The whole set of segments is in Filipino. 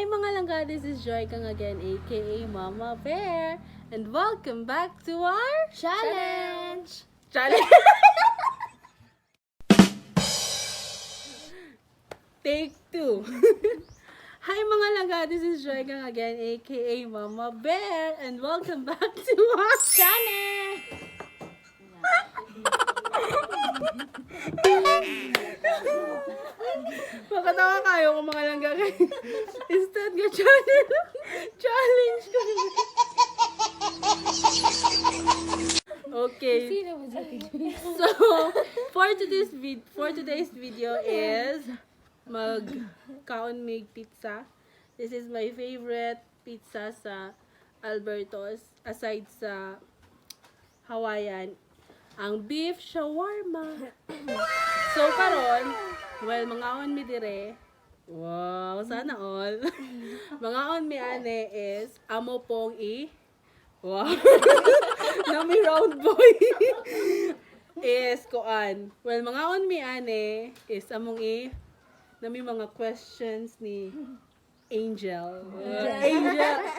mga langga, this is Joy Kang again, aka Mama Bear, and welcome back to our Challenge! Take 2. Hi mga langga, this is Joy Kang again, aka Mama Bear, and welcome back to our channel! Makatawa kayo kung mga langga kayo. Instead nga challenge ko. Okay. So, for today's video is mag-kaon mig pizza. This is my favorite pizza sa Alberto's aside sa Hawaiian. Ang beef shawarma. So karon, well, mangaon mi dire. Wow, sana all. Mangaon mi ane is amo pong wow. Nami round boy. Is koan. Well, mangaon mi ane is among nami mga questions ni Angel.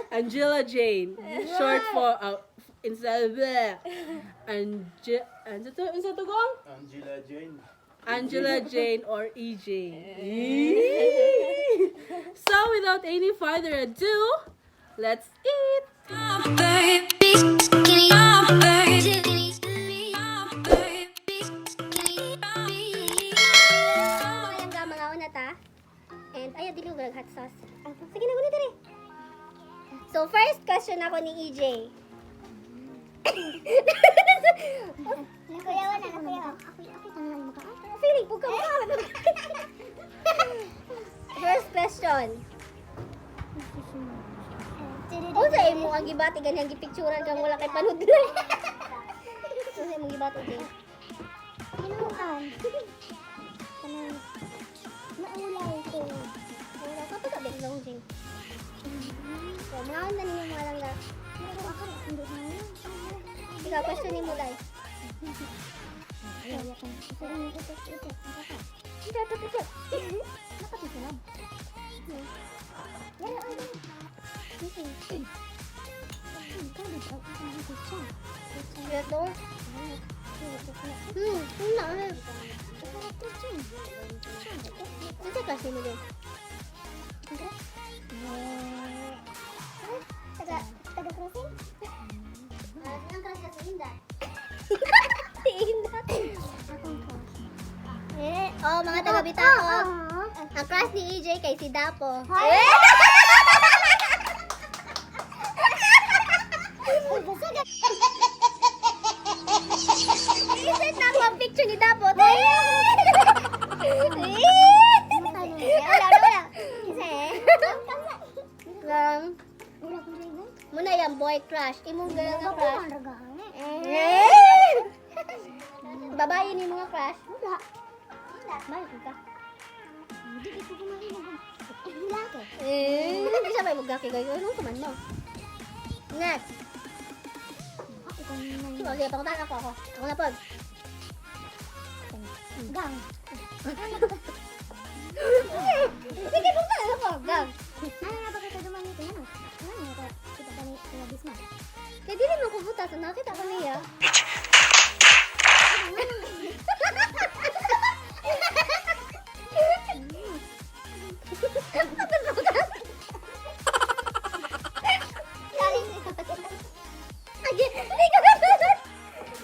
Angela Jane. Short for Angela Jane or EJ. So without any further ado, let's eat. And ayaw dili ko hot sauce. Sige na guni diri. So first question ako ni EJ. Nakuyawan na, nakuyawan. Ako tangan mo ka. Feeling po ka mo. First question. Unsa imo ang gibati ganyan gipicturean kang wala kay panood na. Unsa imo gibati din? Kinukan. Kanang naulay ko. Wala ka pa sabi long jing. So, mga na ninyo mga langga. Ikaw, question ni mo, Day. Ito kasi mo din. Taga-crossing? Ang crush ka si Inda. Si Inda? Oh, mga taga-Bitao. Ang crush ni EJ kay si Dapo. Iset na ako ang picture ni Dapo. Muna yung boy crush. Imong girl nga crush. Babae ni mga crush. Wala. Bakit ka? Hindi ko kumain. Hindi siya may magaki kayo. Ano kuman mo? Next. Sige, pangutan ako. Ako na po. Gang. Sige, pangutan ako. Gang. Ano nga ba kayo dumami ito? Ano nga kita ba ni Bisma? Kaya di rin ako butas. Nakita ko niya.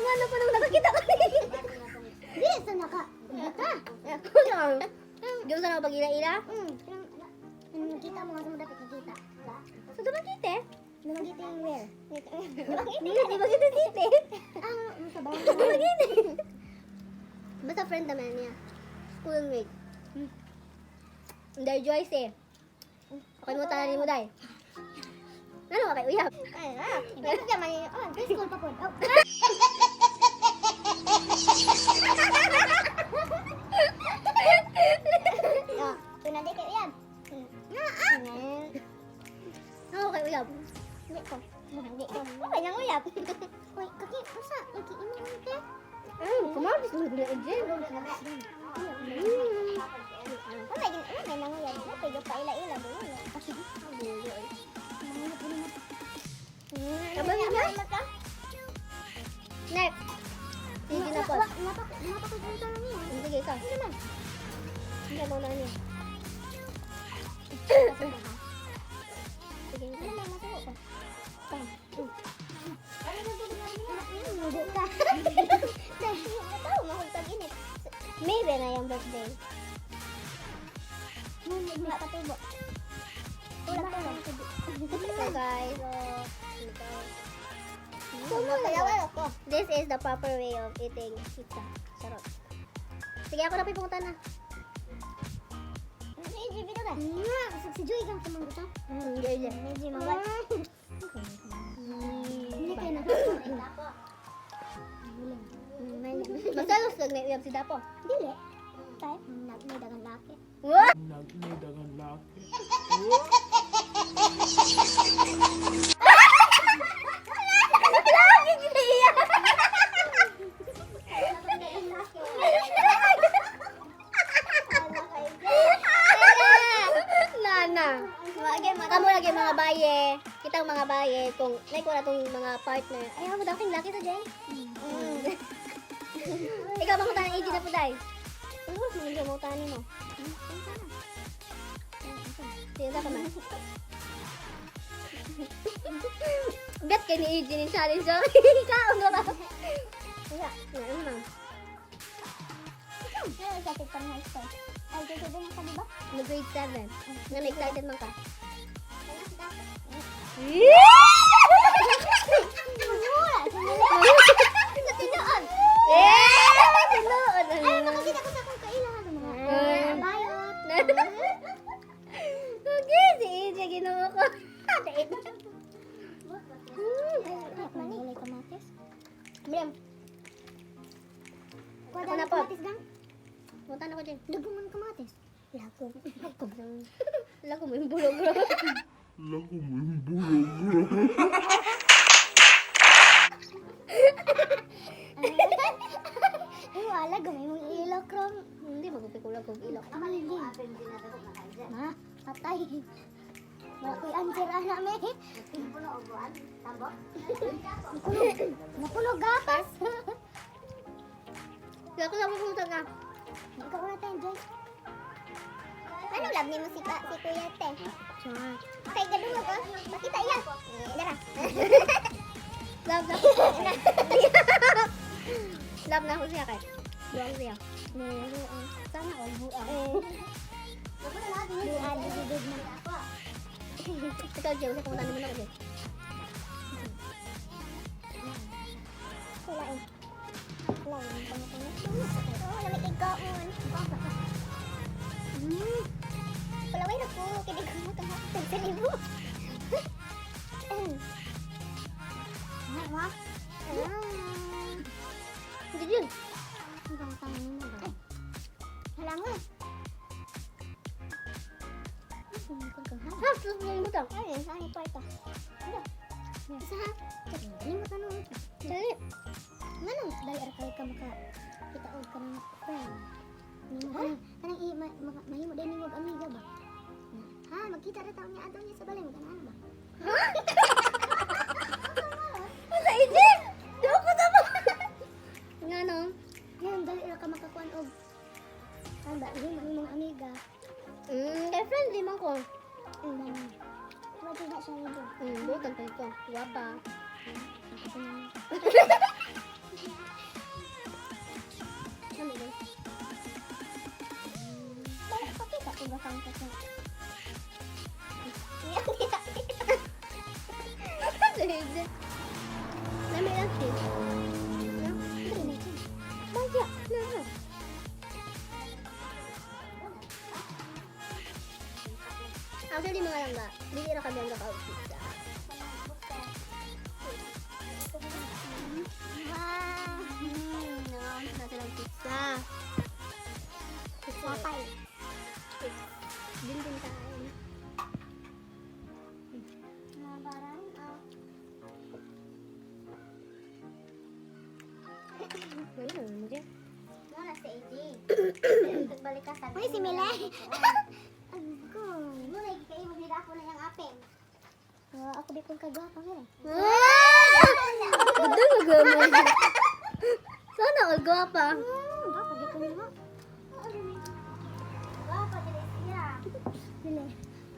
Ano pa nung nakakita ko niya? Di, saan naka? Di mo saan ako pag-ila-ila? Nakita mo nga sa mga dapat nakita. So, dumagite? Dumagite yung where? Di ba kita dite? Sa bawang dumagite. Basta friend naman niya. Schoolmate. Hindi, Joyce eh. Okay mo talaga mo, Day. Ano ka kay Uyap? Ay, ka man yun. Oh, preschool pa po. Tunade kay Uyap. Ano kay Uyap? Hindi ko. Hindi ko. Okay nang Uyap. Uy, kaki, masa? Nag-iimo mo ito? Kumabis mo bila dyan. Okay nang Uyap. Okay, pa ila-ila. Next. Sige na po. Napakaganda lang yan. Sige, ikaw. Ano naman? Hindi mo na niya. Sige, ikaw. Ano naman, masuko ko. Bam. Ano na dito na niya? Nubo ka. Ito, mahultag init. Maybe na yung birthday. May patubo. Tulak. So guys, this is the proper way of eating pizza. Sarap. Sige, ako na pupunta na. Si Joy kang tumang gusto? Hindi. Medyo mabat. Hindi kayo nakapagpain. Masalos lang na iyab si Dapo. Dili. Tayo? May dagang laki. What? May dagang laki. Lagi giniya. Nana. Kamu lagi mga baye. Kitang mga baye kung like wala tong mga partner. Ay, ako daw laki to, Jay. Ikaw bang utang igi na po, Day? Ano mo yung utang mo? Sige ka man. Bet kay ni Iji ni challenge so. Ikaw na ba? Kaya, ano na. Ano sa tikpan na ito? Ay, grade 7 ka diba? Grade 7. Nga excited man ka? Tinuod! Tinuod! Ay, makakita ko sa akong kailangan mo. Bayot! Okay, si Iji ginawa ko. Dait. Malay kamatis. Bram. Ako na po. Punta na ko dyan. Dagungan kamatis. Lago. Lago mo yung bulog. Lago mo yung bulog. Ay, wala. Gamay mong ilok, Rom. Hindi, magpikulag kong ilok. Hindi. Ma, patay. Makoy answer anak me. Napuno gatas. Kaya ko lang pupunta ka. Ikaw na tayo, Joy. Ano love ni mo si Kuya Te? Sure. Kay gadungo ko. Pakita iya. Dara. Love. Love na ako siya kay. Buang siya. Sana all buang. Buang. Ikaw, Joe, sa pumunta naman ako, Joe. Wala eh. Wala eh. Oo, lamig ikaon. Palaway na po. Kinig ko mo ito. Tagtalibo. Ma? Hindi yun. Ang tangan mo ba? Hala nga. Ha, terus nalimutan. Ay, saan ito ito? Ano? Isa ha? Nalimutan mo. Dali. Manong, dali arakal ka makakitaog ka ng friend. Kanang mahimo din yung amiga ba? Ha, magkita na taon niya ato niya sa balay. Magkana ba? Ha? Sa isip! Diyo ko na ba? Nga no? Yan, dali ka makakuan og. Ang dali, mahimong amiga. Kay friendly man ko. Pwede na siya nito. Bukan pa ito. Wapa. Ano ba? Bakit pakita ko ba kang kasi? Hindi. Nami lang siya. No? Hindi na siya. Bagya. No. Actually, mga langga, hindi na kami ang naka-pizza. Wow! Nasa silang pizza. Pizza pie. Din tayo. Mga barang, wala naman dyan. Wala si AJ. Nagbalik ka sa... Uy, si Milay! Ago. Muna, kayo maglida ako na yung apeng. Ako di kong kagwapa nga eh. Ganda magama. Sana all gwapa. Gwapa di ko nga. Gwapa di siya. Dili.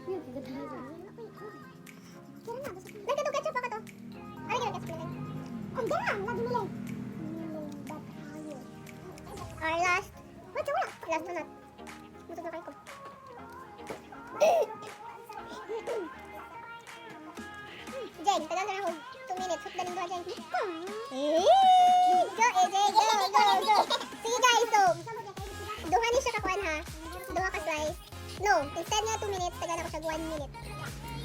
Yun, ganda na. Kaya na, nagkatong ketchup pa ka to. Ano yung ketchup nilay? Ang ganda, lagi nilay. Our last. Wala. Last na. Musog na kayo ko. Jen, tagal na ako. 2 minutes. Hook na rin ba, Jen? Go, AJ. Go. Sige, guys. So, duha ni siya kakuan, ha? Duha ka slice. No, instead nga 2 minutes, tagal ako siya 1 minute.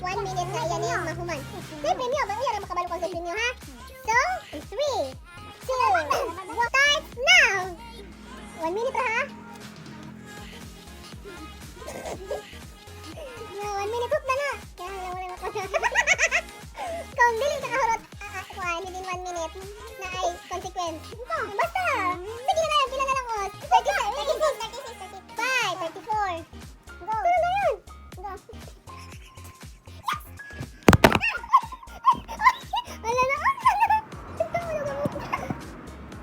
1 minute na iyan yung mahuman. Say premium. Ba? Iyan ang makabalo ko sa premium, ha? So, 3, 2, 1, start now! 1 minute pa, ha? No, 1 minute hook na na. Kaya wala mo pa. Kung biling ka kahurot, kuhaan, within 1 minute, na ay consequence. Basta! Sige na lang, pila na lang os. 36, 35, 34. Go! Pila na yun? Go! Wala na,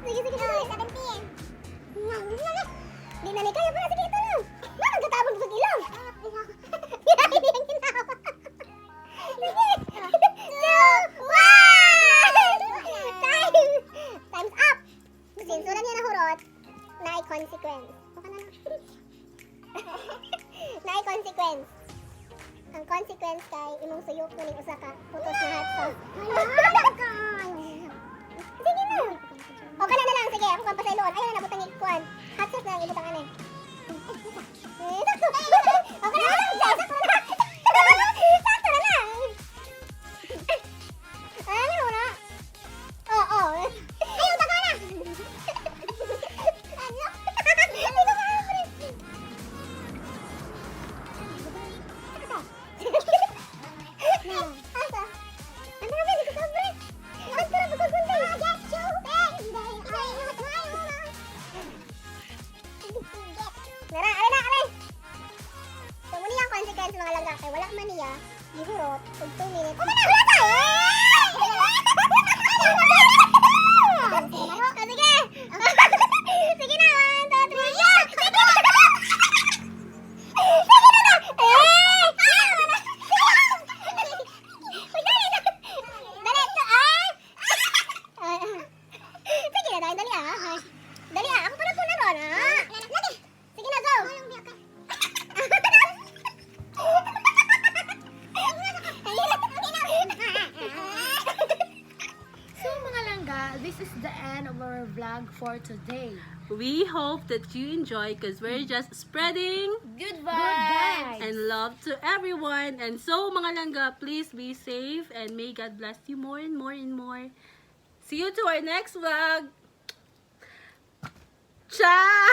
Sige, 17. Di na ni kaya pa, sige, ito lang. Magkatabon sa ilaw. Hindi ang ginawa. Sige. 2, 1! Time's up! Sinsuran niya na hurot, na ay consequence. Okay na lang. Na ay consequence. Ang consequence kay imong suyok ko ning usa ka putos na hot sauce. Sige na. Okay na lang, sige. Ako kang pasayloon. Ayun na, nabutang ikuan. Hot sauce na ang ibutang ano eh. Okay na lang, sakto na. Sakto na lang. Ano na? Oo. Ayun, taka na. Ano? Dito ka, pre. Asa? Ano na ba? Dito ka, pre. Ang sarap ko kunday. Nara, aray. So, muna yung consequence mga langga. Kaya wala man niya, gihurot, og 2 minutes. Wala ta! Sige! Sige na, 1, 2, 3, yeah! Sige na! Dali ako pa na po na ron, ha? Sige na, go! So mga langga, this is the end of our vlog for today. We hope that you enjoy because we're just spreading Good vibes! and love to everyone. And so, mga langga, please be safe and may God bless you more and more and more. See you to our next vlog. Ciao!